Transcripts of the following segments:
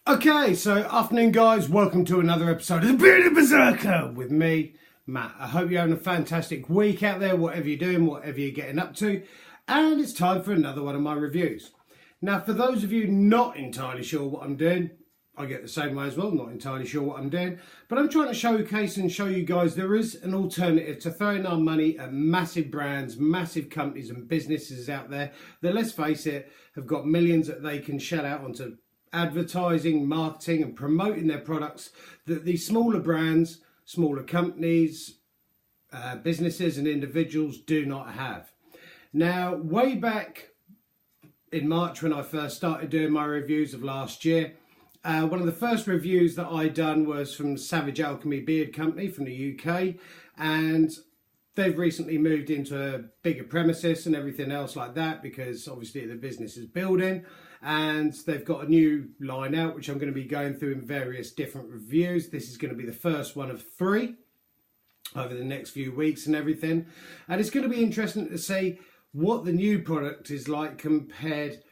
Okay, so afternoon guys, welcome to another episode of the Bearded Berserker with me, Matt. I hope you're having a fantastic week out there, whatever you're doing, whatever you're getting up to, and it's time for another one of my reviews. Now, for those of you not entirely sure what I'm doing, I get the same way as well, not entirely sure what I'm doing, but I'm trying to showcase and show you guys there is an alternative to throwing our money at massive brands, massive companies and businesses out there that, let's face it, have got millions that they can shell out onto advertising, marketing and promoting their products that these smaller brands, smaller companies, businesses and individuals do not have. Now, way back in March when I first started doing my reviews of last year, one of the first reviews that I done was from Savage Alchemy Beard Company from the UK, and they've recently moved into a bigger premises and everything else like that because obviously the business is building, and they've got a new line out which I'm going to be going through in various different reviews. This is going to be the first one of 3 over the next few weeks and everything, and it's going to be interesting to see what the new product is like compared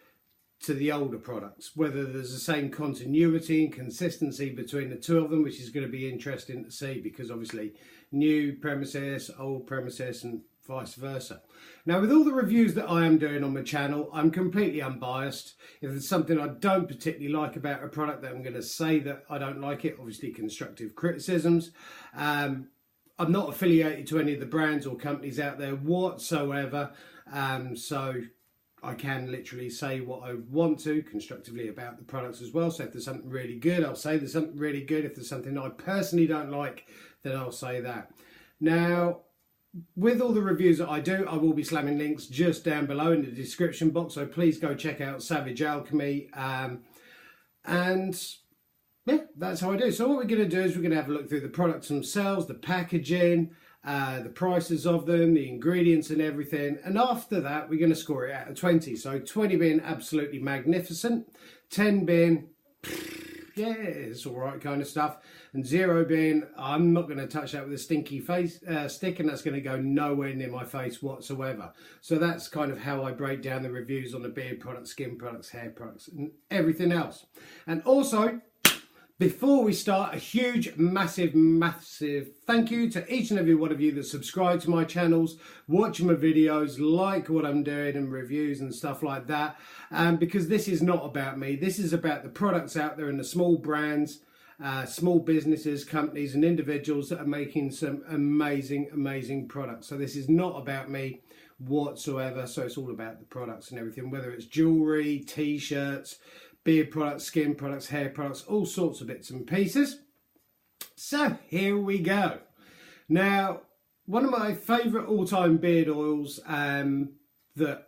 to the older products, whether there's the same continuity and consistency between the two of them, which is going to be interesting to see because obviously new premises, old premises and vice versa. Now, with all the reviews that I am doing on my channel, I'm completely unbiased. If there's something I don't particularly like about a product, that I'm going to say that I don't like it, obviously constructive criticisms. I'm not affiliated to any of the brands or companies out there whatsoever, so I can literally say what I want to constructively about the products as well. So if there's something really good, I'll say there's something really good. If there's something I personally don't like, then I'll say that. Now, with all the reviews that I do, I will be slamming links just down below in the description box. So please go check out Savage Alchemy. And yeah, that's how I do. So what we're going to do is we're going to have a look through the products themselves, the packaging, the prices of them, the ingredients and everything, and after that we're going to score it out of 20. So 20 being absolutely magnificent, 10 being yeah, it's all right kind of stuff, and 0 being I'm not going to touch that with a stinky face stick, and that's going to go nowhere near my face whatsoever. So that's kind of how I break down the reviews on the beard products, skin products, hair products and everything else. And also, before we start, a huge, massive thank you to each and every one of you that subscribe to my channels, watch my videos, like what I'm doing and reviews and stuff like that. Because this is not about me. This is about the products out there and the small brands, small businesses, companies and individuals that are making some amazing, amazing products. So this is not about me whatsoever. So it's all about the products and everything, whether it's jewellery, t-shirts, beard products, skin products, hair products, all sorts of bits and pieces. So here we go. Now, one of my favourite all-time beard oils that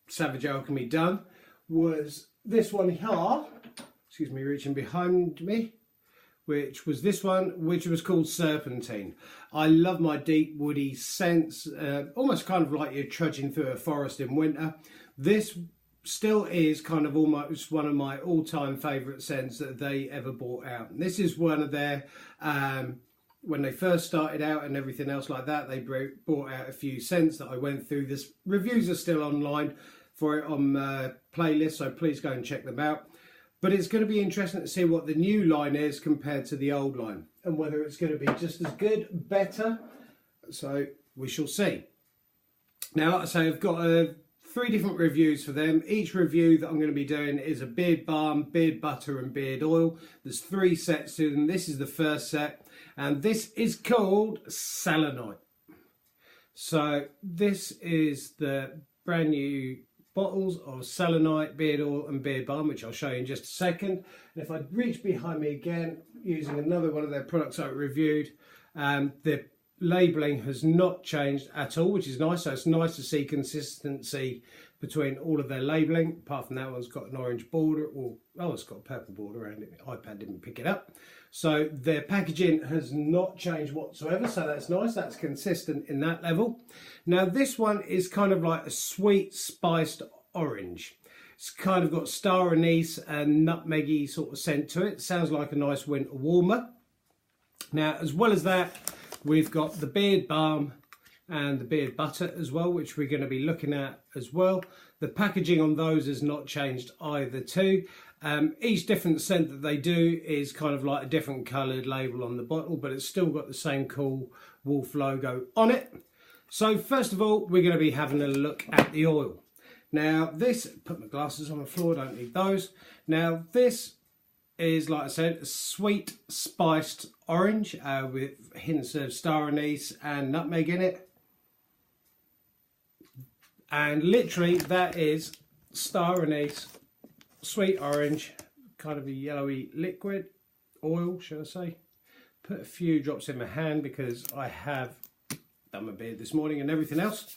Savage Alchemy done was this one here. Excuse me, reaching behind me. Which was this one, which was called Serpentine. I love my deep woody scents, almost kind of like you're trudging through a forest in winter. This still is kind of almost one of my all-time favourite scents that they ever brought out. And this is one of their, when they first started out and everything else like that, they brought out a few scents that I went through. This reviews are still online for it on playlist, so please go and check them out. But it's going to be interesting to see what the new line is compared to the old line, and whether it's going to be just as good, better. So we shall see. Now, like I say, I've got 3 different reviews for them. Each review that I'm going to be doing is a beard balm, beard butter and beard oil. There's 3 sets to them. This is the first set, and this is called Selenite. So this is the brand new bottles of Selenite beard oil and beard balm, which I'll show you in just a second. And if I reach behind me again, using another one of their products I reviewed, the labelling has not changed at all, which is nice. So it's nice to see consistency between all of their labelling. Apart from that one's got an orange border, or oh, it's got a purple border around it. My iPad didn't pick it up. So their packaging has not changed whatsoever, so that's nice. That's consistent in that level. Now this one is kind of like a sweet spiced orange. It's kind of got star anise and nutmeggy sort of scent to it. Sounds like a nice winter warmer. Now, as well as that, we've got the beard balm and the beard butter as well, which we're going to be looking at as well. The packaging on those has not changed either too. Each different scent that they do is kind of like a different coloured label on the bottle, but it's still got the same cool wolf logo on it. So first of all, we're going to be having a look at the oil. Now this, put my glasses on the floor, don't need those. Now this is, like I said, a sweet spiced orange with hints of star anise and nutmeg in it. And literally that is star anise, sweet orange, kind of a yellowy liquid oil, should I say. Put a few drops in my hand because I have done my beard this morning and everything else.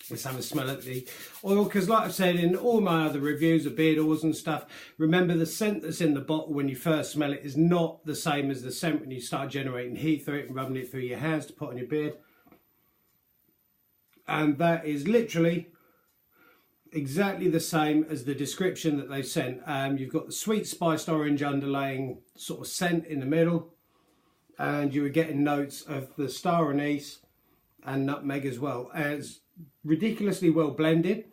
Let's have a smell at the oil, because like I've said in all my other reviews of beard oils and stuff, remember the scent that's in the bottle when you first smell it is not the same as the scent when you start generating heat through it and rubbing it through your hands to put on your beard. And that is literally exactly the same as the description that they've sent. You've got the sweet spiced orange underlaying sort of scent in the middle, and you were getting notes of the star anise and nutmeg as well. As ridiculously well blended,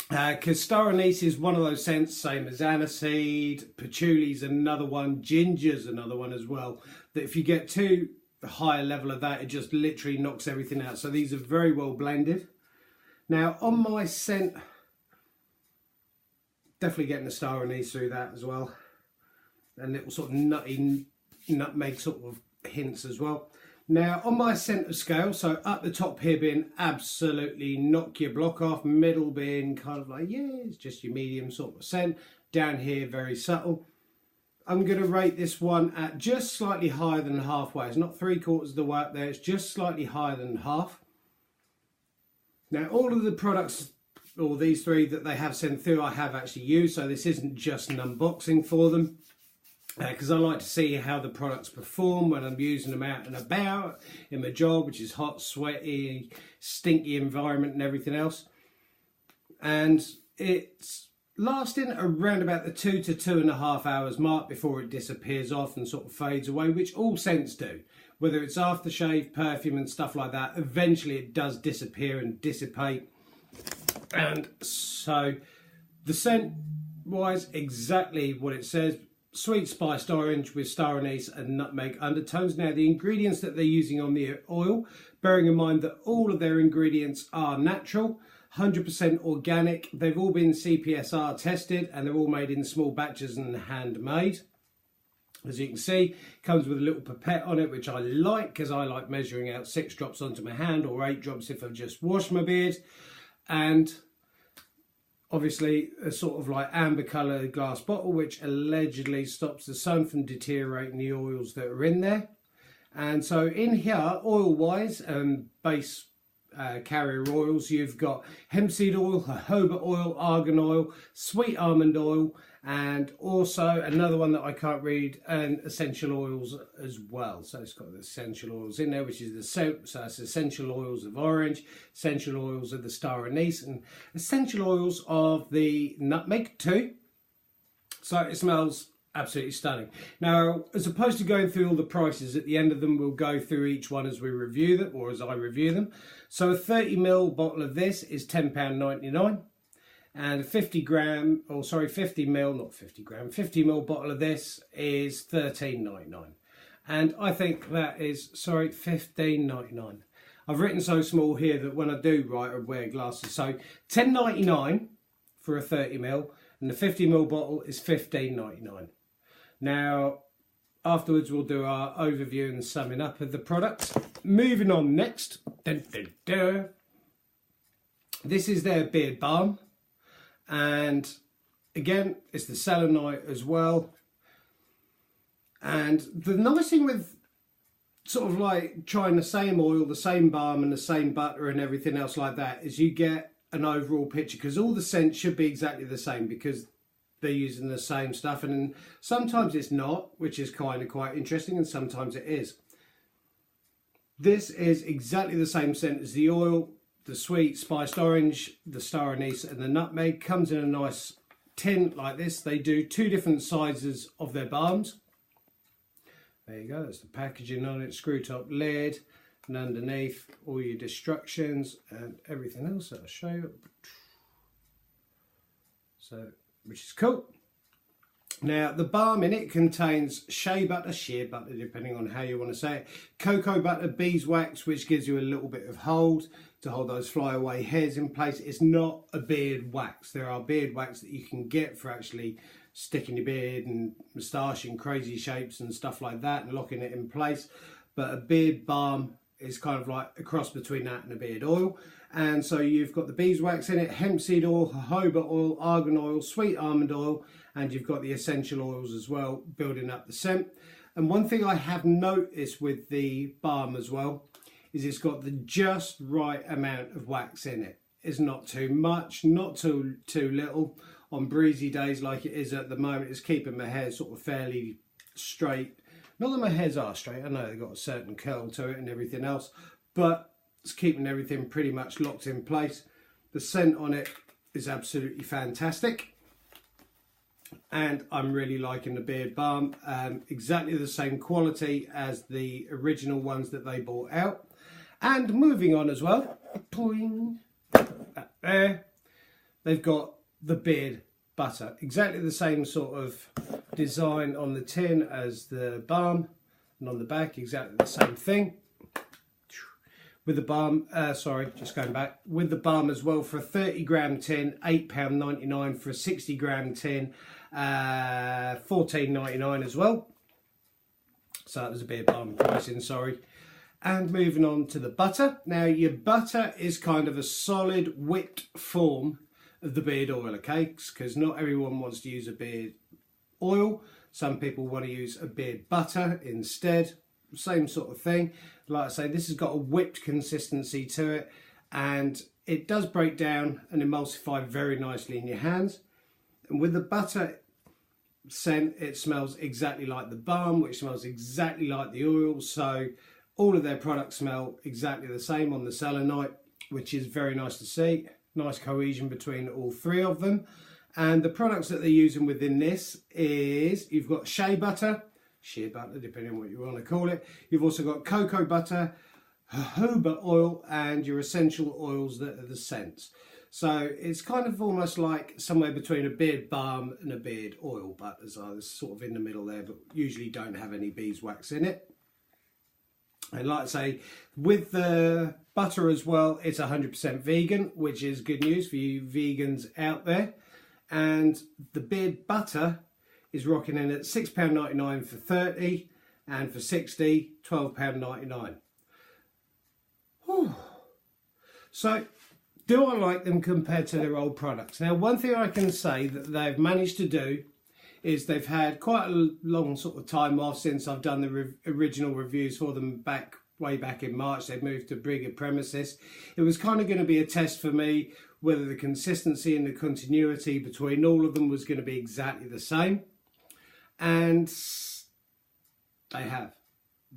because star anise is one of those scents, same as aniseed, patchouli's another one, ginger's another one as well, that if you get too high a level of that, it just literally knocks everything out. So these are very well blended. Now on my scent, definitely getting the star anise through that as well, and little sort of nutty nutmeg sort of hints as well. Now on my scent of scale, so up the top here being absolutely knock your block off, middle being kind of like, yeah, it's just your medium sort of scent, down here very subtle. I'm going to rate this one at just slightly higher than halfway. It's not 3/4 of the way up there, it's just slightly higher than half. Now all of the products, or these three that they have sent through, I have actually used, so this isn't just an unboxing for them. Because I like to see how the products perform when I'm using them out and about in my job, which is hot, sweaty, stinky environment and everything else. And it's lasting around about the 2 to 2.5 hours mark before it disappears off and sort of fades away, which all scents do. Whether it's aftershave, perfume and stuff like that, eventually it does disappear and dissipate. And so the scent wise, exactly what it says. Sweet spiced orange with star anise and nutmeg undertones. Now the ingredients that they're using on the oil, bearing in mind that all of their ingredients are natural, 100% organic, they've all been CPSR tested and they're all made in small batches and handmade. As you can see, comes with a little pipette on it, which I like because I like measuring out 6 drops onto my hand or 8 drops if I've just washed my beard. And obviously a sort of like amber coloured glass bottle, which allegedly stops the sun from deteriorating the oils that are in there. And so in here, oil wise and base carrier oils, you've got hemp seed oil, jojoba oil, argan oil, sweet almond oil, and also another one that I can't read, and essential oils as well. So it's got the essential oils in there, which is the soap. So it's essential oils of orange, essential oils of the star anise, and essential oils of the nutmeg too. So it smells absolutely stunning. Now, as opposed to going through all the prices at the end of them, we'll go through each one as we review them, or as I review them. So a 30ml bottle of this is £10.99. And a 50ml, not 50 gram, 50ml bottle of this is £13.99. And I think that is, sorry, £15.99. I've written so small here that when I do write, I wear glasses. So £10.99 for a 30ml, and the 50ml bottle is £15.99. Now, afterwards we'll do our overview and summing up of the products. Moving on next, this is their beard balm. And again, it's the selenite as well. And the nice thing with sort of like trying the same oil, the same balm and the same butter and everything else like that is you get an overall picture, because all the scents should be exactly the same because they're using the same stuff, and sometimes it's not, which is kind of quite interesting, and sometimes it is. This is exactly the same scent as the oil, the sweet spiced orange, the star anise and the nutmeg. Comes in a nice tin like this. They do 2 different sizes of their balms. There you go, that's the packaging on it, screw top lid, and underneath all your instructions and everything else that I'll show you. So, which is cool. Now, the balm in it contains shea butter, sheer butter, depending on how you want to say it, cocoa butter, beeswax, which gives you a little bit of hold to hold those flyaway hairs in place. It's not a beard wax. There are beard wax that you can get for actually sticking your beard and moustache in crazy shapes and stuff like that and locking it in place. But a beard balm is kind of like a cross between that and a beard oil. And so you've got the beeswax in it, hemp seed oil, jojoba oil, argan oil, sweet almond oil, and you've got the essential oils as well, building up the scent. And one thing I have noticed with the balm as well is it's got the just right amount of wax in it. It's not too much, not too little. On breezy days like it is at the moment, it's keeping my hair sort of fairly straight. Not that my hairs are straight, I know they've got a certain curl to it and everything else, but it's keeping everything pretty much locked in place. The scent on it is absolutely fantastic. And I'm really liking the beard balm. Exactly the same quality as the original ones that they brought out. And moving on as well, there, they've got the beard butter. Exactly the same sort of design on the tin as the balm. And on the back, exactly the same thing. With the balm, just going back, with the balm as well, for a 30 gram tin, £8.99. For a 60 gram tin, £14.99 as well. So that was a beard balm pricing, sorry. And moving on to the butter. Now, your butter is kind of a solid whipped form of the beard oil, okay? Because not everyone wants to use a beard oil. Some people want to use a beard butter instead. Same sort of thing. Like I say, this has got a whipped consistency to it, and it does break down and emulsify very nicely in your hands. And with the butter scent, it smells exactly like the balm, which smells exactly like the oil. So all of their products smell exactly the same on the selenite, which is very nice to see. Nice cohesion between all three of them. And the products that they're using within this is, you've got shea butter, sheer butter, depending on what you want to call it. You've also got cocoa butter, jojoba oil, and your essential oils that are the scents. So it's kind of almost like somewhere between a beard balm and a beard oil, but there's sort of in the middle there, but usually don't have any beeswax in it. And like I say, with the butter as well, it's 100% vegan, which is good news for you vegans out there. And the beard butter is rocking in at £6.99 for 30, and for 60, £12.99. So, do I like them compared to their old products? Now, one thing I can say that they've managed to do is they've had quite a long sort of time off since I've done the original reviews for them way back in March. They've moved to bigger premises. It was kind of going to be a test for me whether the consistency and the continuity between all of them was going to be exactly the same. And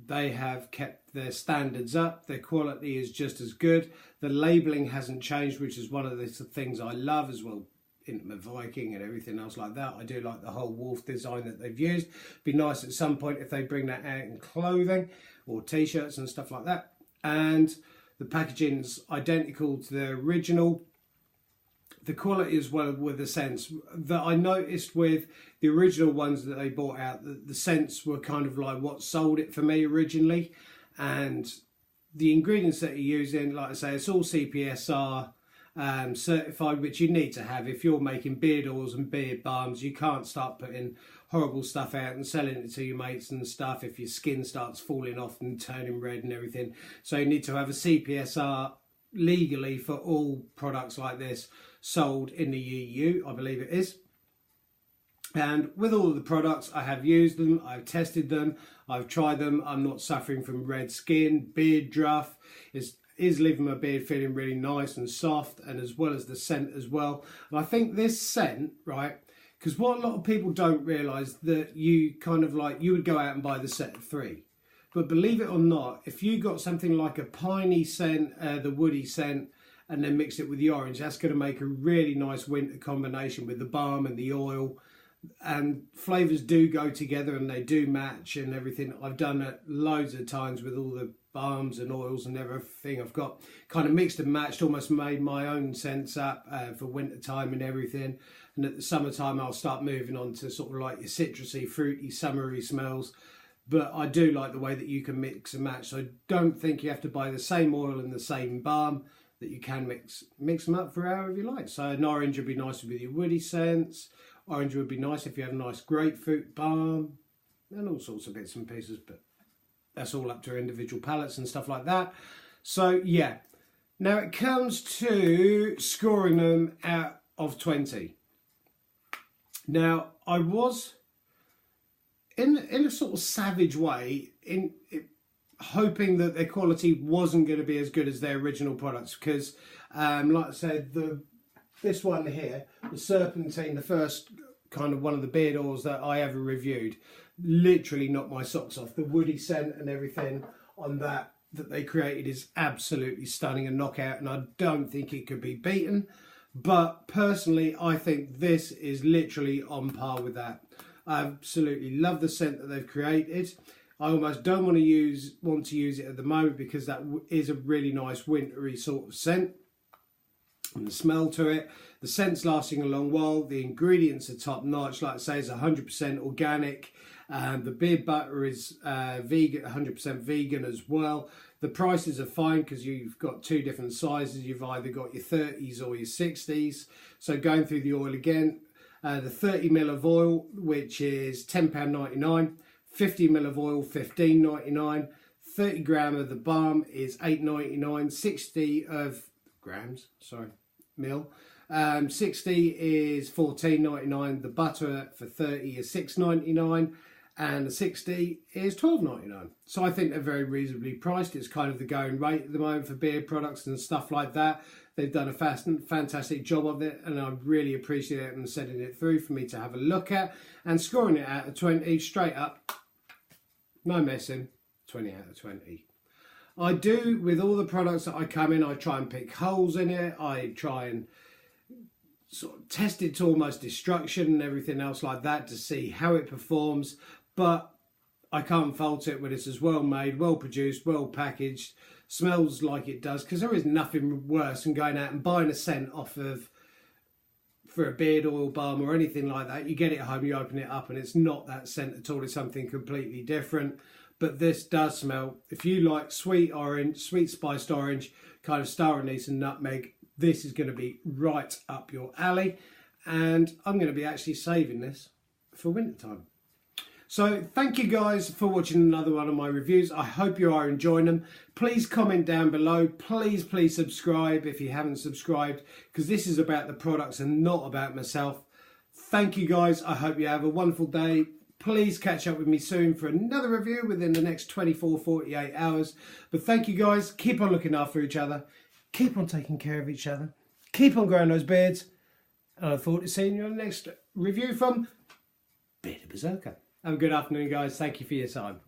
they have kept their standards up. Their quality is just as good. The labelling hasn't changed, which is one of the things I love as well. Intimate Viking and everything else like that. I do like the whole wolf design that they've used. Be nice at some point if they bring that out in clothing or t-shirts and stuff like that. And the packaging's identical to the original. The quality as well, with the scents that I noticed with the original ones that they brought out, the scents were kind of like what sold it for me originally. And the ingredients that you're using, like I say, it's all CPSR certified, which you need to have if you're making beard oils and beard balms. You can't start putting horrible stuff out and selling it to your mates and stuff if your skin starts falling off and turning red and everything. So you need to have a CPSR legally for all products like this sold in the EU, I believe it is. And with all of the products, I have used them, I've tested them, I've tried them. I'm not suffering from red skin, beard druff. Is leaving my beard feeling really nice and soft, and as well as the scent as well. And I think this scent, right, because what a lot of people don't realise, that you kind of like, you would go out and buy the set of 3. But believe it or not, if you got something like a piney scent, the woody scent, and then mix it with the orange, that's going to make a really nice winter combination with the balm and the oil. And flavours do go together and they do match and everything. I've done it loads of times with all the balms and oils and everything. I've got kind of mixed and matched, almost made my own scents up for winter time and everything. And at the summertime, I'll start moving on to sort of like your citrusy, fruity, summery smells. But I do like the way that you can mix and match. So I don't think you have to buy the same oil and the same balm, that you can mix them up for however you like. So an orange would be nice with your woody scents. Orange would be nice if you have a nice grapefruit balm and all sorts of bits and pieces. But that's all up to individual palettes and stuff like that. So yeah, now it comes to scoring them out of 20. Now I was in a sort of savage way hoping that their quality wasn't going to be as good as their original products, because like I said, this one here, the Serpentine, the first kind of one of the beard oils that I ever reviewed, literally knocked my socks off. The woody scent and everything on that they created is absolutely stunning and knockout, and I don't think it could be beaten. But personally, I think this is literally on par with that. I absolutely love the scent that they've created. I almost don't want to use it at the moment, because that is a really nice wintry sort of scent. And the smell to it, the scent's lasting a long while. The ingredients are top notch. Like I say, it's 100% organic. The beard butter is vegan, 100% vegan as well. The prices are fine because you've got two different sizes. You've either got your 30s or your 60s. So going through the oil again, the 30ml of oil, which is £10.99. 50ml of oil, $15.99. 30 gram of the balm is $8.99. 60 of grams, sorry, mil. 60 is $14.99. The butter for 30 is $6.99. And the 60 is $12.99. So I think they're very reasonably priced. It's kind of the going rate at the moment for beard products and stuff like that. They've done a fantastic job of it, and I really appreciate them sending it through for me to have a look at and scoring it out of 20 straight up. No messing, 20 out of 20. I do, with all the products that I come in, I try and pick holes in it. I try and sort of test it to almost destruction and everything else like that to see how it performs. But I can't fault it when it's as well made, well produced, well packaged, smells like it does, because there is nothing worse than going out and buying a scent for a beard oil, balm or anything like that. You get it at home, you open it up, and it's not that scent at all. It's something completely different. But this does smell, if you like sweet orange, sweet spiced orange, kind of star anise and nutmeg, this is going to be right up your alley. And I'm going to be actually saving this for winter time. So thank you guys for watching another one of my reviews. I hope you are enjoying them. Please comment down below. Please subscribe if you haven't subscribed, because this is about the products and not about myself. Thank you guys. I hope you have a wonderful day. Please catch up with me soon for another review within the next 24-48 hours. But thank you guys. Keep on looking after each other. Keep on taking care of each other. Keep on growing those beards. And I look forward to seeing you on the next review from Bearded Berserker. Have a good afternoon, guys. Thank you for your time.